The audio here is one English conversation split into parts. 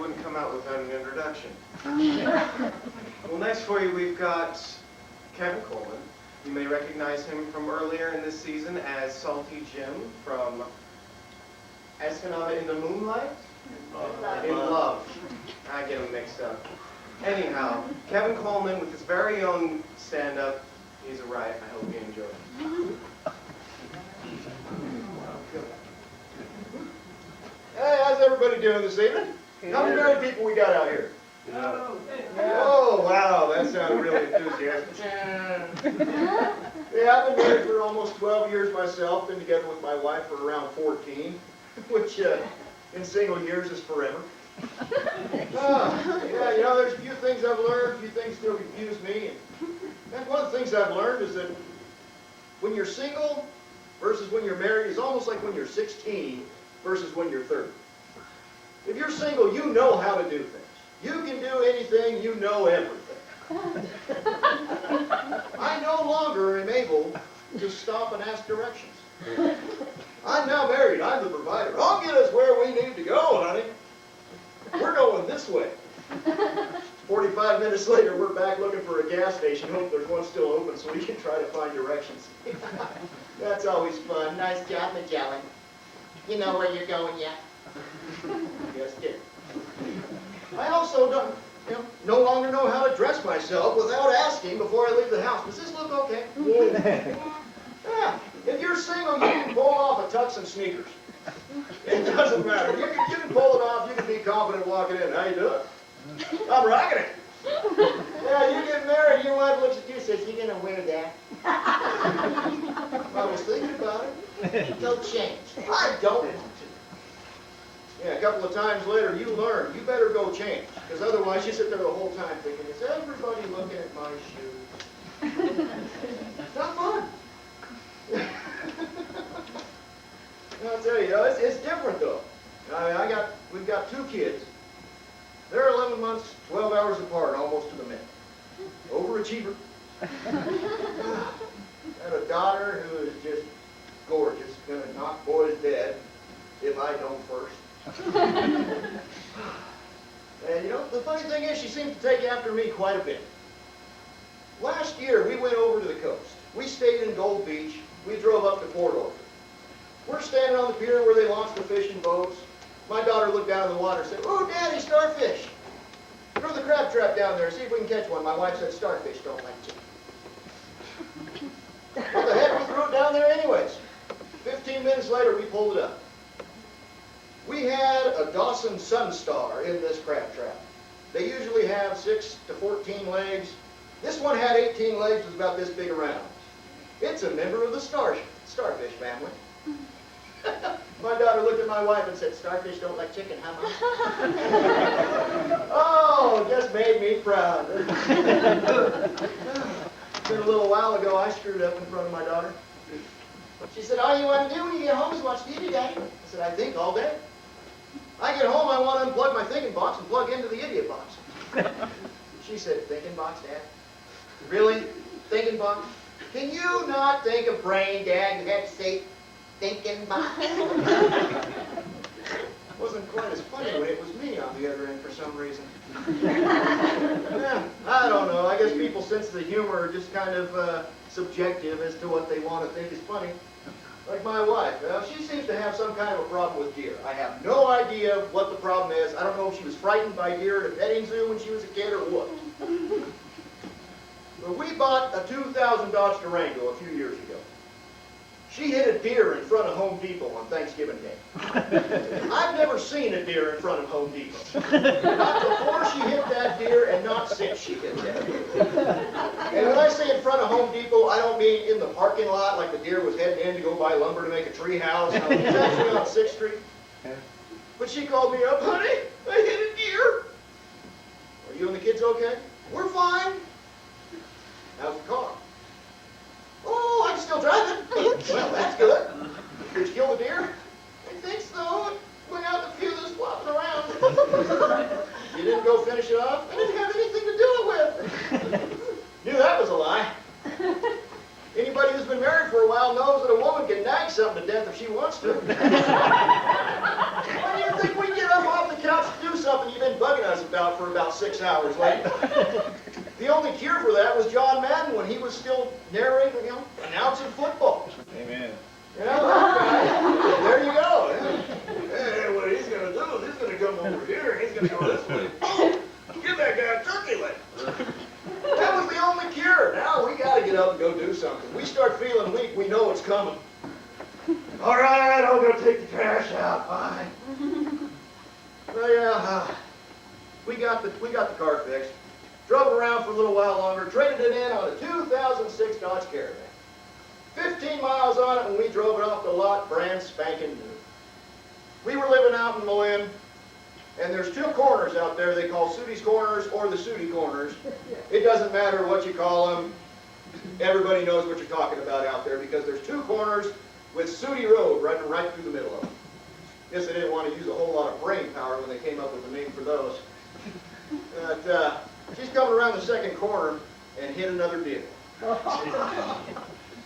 wouldn't come out without an introduction. Well, next for you, we've got Kevin Coleman. You may recognize him from earlier in this season as Salty Jim from Escanaba in the Moonlight? In Love. I get them mixed up. Anyhow, Kevin Coleman with his very own stand-up. He's a riot. I hope you enjoy it. Hey, how's everybody doing this evening? How many married people we got out here? Oh, wow, that sounded really enthusiastic. Yeah, I've been married for almost 12 years myself, been together with my wife for around 14, which in single years is forever. Yeah, you know, there's a few things I've learned, a few things still confuse me. And one of the things I've learned is that when you're single versus when you're married is almost like when you're 16 versus when you're 30. If you're single, you know how to do things. You can do anything, you know everything. I no longer am able to stop and ask directions. I'm now married, I'm the provider. I'll get us where we need to go, honey. We're going this way. 45 minutes later, we're back looking for a gas station. Hope there's one still open so we can try to find directions. That's always fun. Nice job, Magellan. You know where you're going yet? Yes, kid. I also don't, no longer know how to dress myself without asking before I leave the house. Does this look okay? Yeah. If you're single, you can pull off a tux and sneakers. It doesn't matter. You can pull it off. You can be confident walking in. How you doing? I'm rocking it. Yeah, you get married, your wife looks at you and says, "You gonna wear that?" I was thinking about it. Go change. I don't want to. Yeah, a couple of times later, you learn. You better go change. Because otherwise, you sit there the whole time thinking, is everybody looking at my shoes? It's not fun. I'll tell you, it's different, though. We've got 2 kids. They're 11 months, 12 hours apart, almost to the minute. Overachiever. Got a daughter who is just gorgeous, gonna knock boys dead if I don't first. And you know, the funny thing is she seems to take after me quite a bit. Last year, we went over to the coast. We stayed in Gold Beach. We drove up to Port Orford. We're standing on the pier where they launch the fishing boats. My daughter looked down in the water and said, "Oh, Daddy, starfish. Throw the crab trap down there and see if we can catch one." My wife said, "Starfish don't like chicken." What the heck, we threw it down there anyways. 15 minutes later, we pulled it up. We had a Dawson Sunstar in this crab trap. They usually have 6 to 14 legs. This one had 18 legs, it was about this big around. It's a member of the starfish family. My daughter looked at my wife and said, "Starfish don't like chicken, huh, Mom?" Oh, just made me proud. It's been a little while ago, I screwed up in front of my daughter. She said, "All you want to do when you get home is watch TV, Daddy." I said, "I think all day. I get home, I want to unplug my thinking box and plug into the idiot box." She said, "Thinking box, Dad? Really? Thinking box? Can you not think of brain, Dad? You have to say thinking box." Wasn't quite as funny when it was me on the other end for some reason. Yeah, I don't know. I guess people's sense of the humor are just kind of subjective as to what they want to think is funny. Like my wife, she seems to have some kind of a problem with deer. I have no idea what the problem is. I don't know if she was frightened by deer at a petting zoo when she was a kid or what. But we bought a 2000 Dodge Durango a few years ago. She hit a deer in front of Home Depot on Thanksgiving Day. I've never seen a deer in front of Home Depot. Not before she hit that deer and not since she hit that deer. And when I say in front of Home Depot, I don't mean in the parking lot like the deer was heading in to go buy lumber to make a tree house. No, it's actually on 6th Street. But she called me up, "Honey, I hit a deer." "Are you and the kids okay?" "We're fine." "How's the car?" "Oh, I'm still driving." "Well, that's good. Did you kill the deer?" "I think so. It went out the fuse that's flopping around." "You didn't go finish it off?" "I didn't have anything to do it with." Knew that was a lie. Anybody who's been married for a while knows that a woman can nag something to death if she wants to. When do you think we get up off the couch to do something you've been about 6 hours late. The only cure for that was John Madden when he was still narrating, announcing football. Amen. You know, that guy, there you go. Hey, what he's going to do is he's going to come over here and he's going to go this way. Oh, give that guy a turkey leg. That was the only cure. Now we got to get up and go do something. We start feeling weak, we know it's coming. All right, I'm going to take the trash out. Fine. Well, yeah, we got the car fixed. Drove it around for a little while longer. Traded it in on a 2006 Dodge Caravan. 15 miles on it when we drove it off the lot, brand spanking new. We were living out in Malin, and there's two corners out there they call Sootie's Corners or the Sootie Corners. It doesn't matter what you call them. Everybody knows what you're talking about out there because there's two corners with Sootie Road running right through the middle of them. Guess they didn't want to use a whole lot of brain power when they came up with a name for those. But she's coming around the second corner and hit another deer.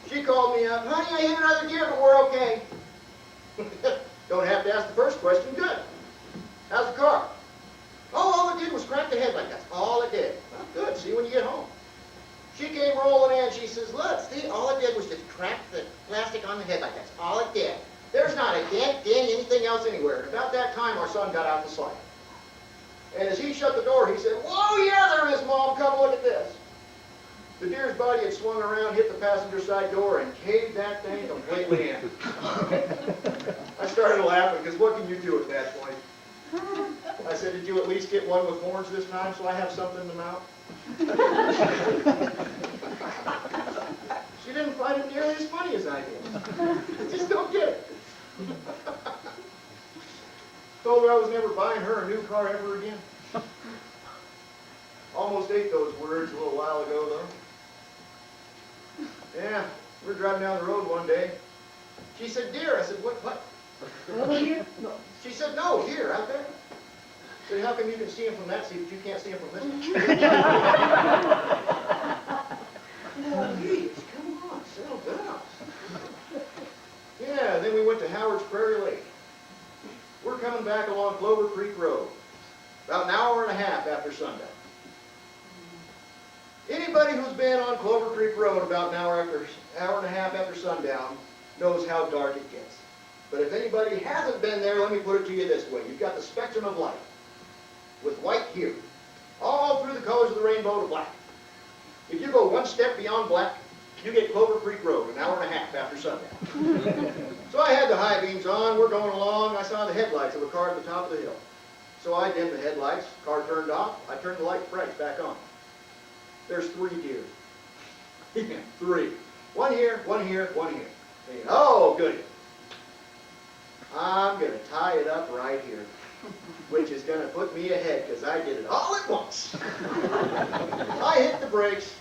She called me up, honey, I hit another deer, but we're okay. Don't have to ask the first question, good. How's the car? Oh, all it did was crack the headlight, that's all it did. Well, good, see you when you get home. She came rolling in, she says, look, see, all it did was just crack the plastic on the headlight, that's all it did. There's not a dent, ding, anything else anywhere. And about that time, our son got out the slide. And as he shut the door, he said, whoa, yeah, there is, Mom, come look at this. The deer's body had swung around, hit the passenger side door, and caved that thing completely in. I started laughing, because what can you do at that point? I said, did you at least get one with horns this time, so I have something in the mouth? She didn't find it nearly as funny as I did. I just don't get it. Told her I was never buying her a new car ever again. Almost ate those words a little while ago, though. Yeah, we were driving down the road one day. She said, deer. I said, what? She said, no, deer, out there. I said, how come you can see him from that seat, but you can't see him from this one? Oh, geez, come on, settle down. Yeah, then we went to Howard's Prairie Lake. We're coming back along Clover Creek Road, about an hour and a half after sundown. Anybody who's been on Clover Creek Road about an hour and a half after sundown knows how dark it gets. But if anybody hasn't been there, let me put it to you this way. You've got the spectrum of light, with white here, all through the colors of the rainbow to black. If you go one step beyond black, you get Clover Creek Road, an hour and a half after sundown. So I had the high beams on, we're going along, I saw the headlights of a car at the top of the hill. So I dimmed the headlights, car turned off, I turned the light brights back on. There's 3 deer. 3. One here, one here, one here. Oh, goody. I'm going to tie it up right here, which is going to put me ahead because I did it all at once. I hit the brakes,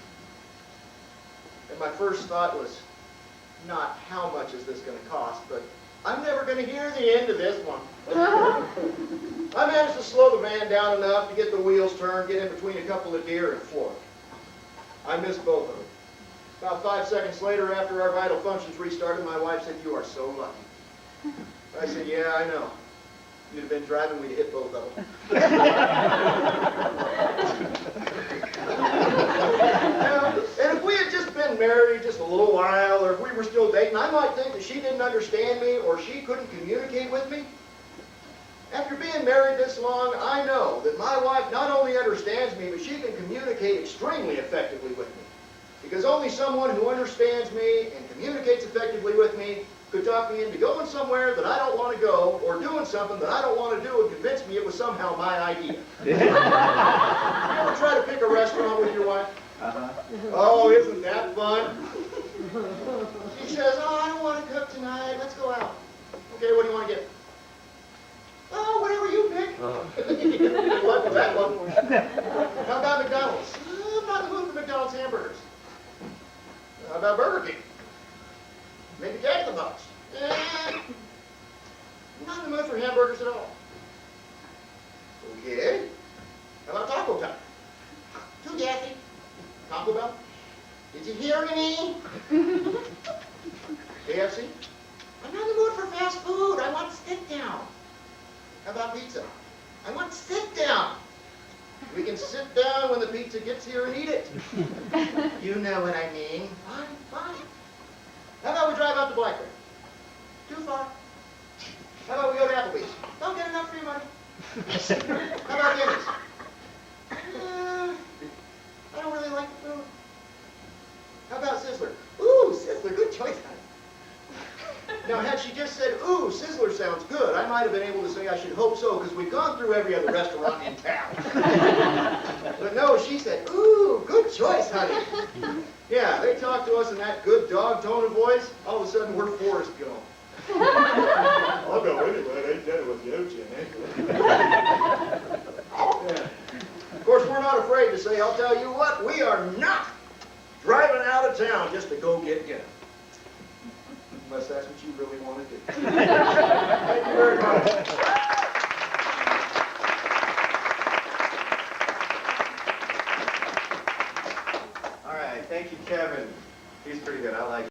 and my first thought was, not how much is this going to cost, but I'm never going to hear the end of this one. I managed to slow the van down enough to get the wheels turned, get in between a couple of deer, and floor it. I missed both of them. About 5 seconds later, after our vital functions restarted, my wife said, you are so lucky. I said, yeah, I know. If you'd have been driving, we'd have hit both of them. And if we had just been married just a little while, or if we were still dating, I might think that she didn't understand me or she couldn't communicate with me. After being married this long, I know that my wife not only understands me, but she can communicate extremely effectively with me. Because only someone who understands me and communicates effectively with me could talk me into going somewhere that I don't want to go, or doing something that I don't want to do and convince me it was somehow my idea. You ever try to pick a restaurant with your wife? Oh, isn't that fun? She says, oh, I don't want to cook tonight. Let's go out. Okay, what do you want to get? Oh, whatever you pick. What was that one? How about McDonald's? Oh, I'm not in the mood for McDonald's hamburgers. How about Burger King? Maybe Jack in the Box. I'm not in the mood for hamburgers at all. Okay. How about Taco Time? Too gassy. Taco Bell? Did you hear me? KFC? I'm not in the mood for fast food. I want sit down. How about pizza? I want sit down. We can sit down when the pizza gets here and eat it. You know what I mean. Fine, fine. How about we drive out to Blackberry? Too far. How about we go to Applebee's? Don't get enough free money. How about Denny's? I don't really like the food. How about Sizzler? Ooh, Sizzler, good choice, honey. Now, had she just said, ooh, Sizzler sounds good, I might have been able to say I should hope so, because we've gone through every other restaurant in town. But no, she said, ooh, good choice, honey. Yeah, they talk to us in that good dog tone of voice, all of a sudden we're Forrest Gump. I'll go anyway, ain't that with you, Jimmy? Yeah. Of course, we're not afraid to say, I'll tell you what, we are not driving out of town just to go get dinner. Unless that's what you really want to do. Thank you very much. All right, thank you, Kevin. He's pretty good. I like